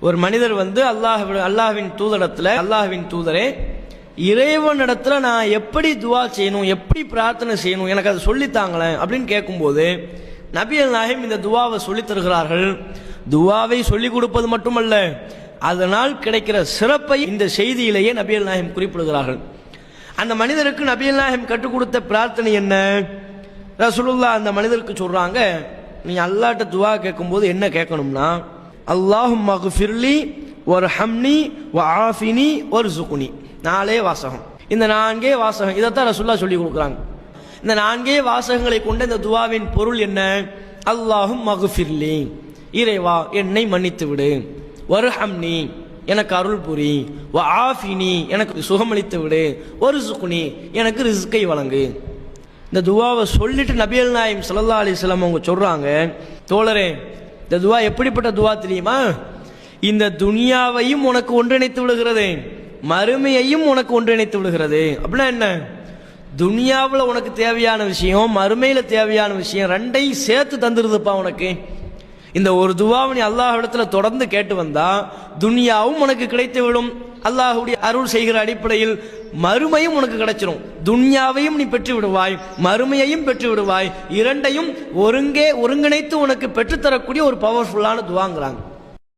ஒரு மனிதர் வந்து அல்லாஹ்வின் தூதரிடத்துல, அல்லாஹ்வின் தூதரே, இறைவனிடத்துல நான் எப்படி துவா செய்யணும், எப்படி பிரார்த்தனை செய்யணும், எனக்கு அதை சொல்லித்தாங்களேன் அப்படின்னு கேட்கும்போது நபிகள் நாயகம் இந்த துவாவை சொல்லித் தருகிறார்கள். துவாவை சொல்லிக் கொடுப்பது மட்டுமல்ல, அதனால் கிடைக்கிற சிறப்பை இந்த செய்தியிலேயே நபிகள் நாயகம் குறிப்பிடுகிறார்கள். அந்த மனிதருக்கு நபிகள் நாயகம் கற்றுக் கொடுத்த பிரார்த்தனை என்ன? ரசூலுல்லாஹ் அந்த மனிதருக்கு சொல்றாங்க, நீ அல்லாஹ்ட்ட துவா கேட்கும்போது என்ன கேட்கணும்னா, அல்லாஹும்ம ஃபிர்லி வர்ஹம்னி வஆஃபினி வர்ஸுக்னி. 4 வாசகம். இந்த 4 வாசகம் இதைத்தான் ரசூலுல்லாஹ் சொல்லி கொடுக்குறாங்க. இந்த 4 வாசகங்களை கொண்ட இந்த துவாவின் பொருள் என்ன? அல்லாஹும்ம ஃபிர்லி, இறைவா என்னை மன்னித்து விடு, வர்ஹம்னி எனக்கு அருள் புரி, வஆஃபினி எனக்கு சுகமளித்து விடு, வர்ஸுக்னி எனக்கு ரிஸ்கை வழங்கு. இந்த துவாவை சொல்லிட்டு நபிகள் நாயகம் ஸல்லல்லாஹு அலைஹி வஸல்லம் அவங்க சொல்றாங்க, தோழரே இந்த துவா எப்படிப்பட்ட துவா தெரியுமா? இந்த துனியாவையும் உனக்கு ஒன்றிணைத்து விடுகிறது, மறுமையையும் உனக்கு ஒன்றிணைத்து விடுகிறது. அப்படின்னா என்ன? துனியாவில் உனக்கு தேவையான விஷயம், மறுமையில தேவையான விஷயம், ரெண்டையும் சேர்த்து தந்துருதுப்பா உனக்கு. இந்த ஒரு துவாவை நீ அல்லாஹ்விடத்துல தொடர்ந்து கேட்டு வந்தா துனியாவும் உனக்கு கிடைத்து விடும், அல்லாஹ்வுடைய அருள் செய்கிற அடிப்படையில் மறுமையும் உனக்கு கிடைச்சிடும். துன்யாவையும் நீ பெற்று விடுவாய், மறுமையையும் பெற்று விடுவாய். இரண்டையும் ஒருங்கிணைத்து உனக்கு பெற்றுத்தரக்கூடிய ஒரு பவர்ஃபுல்லான துவாங்கிறாங்க.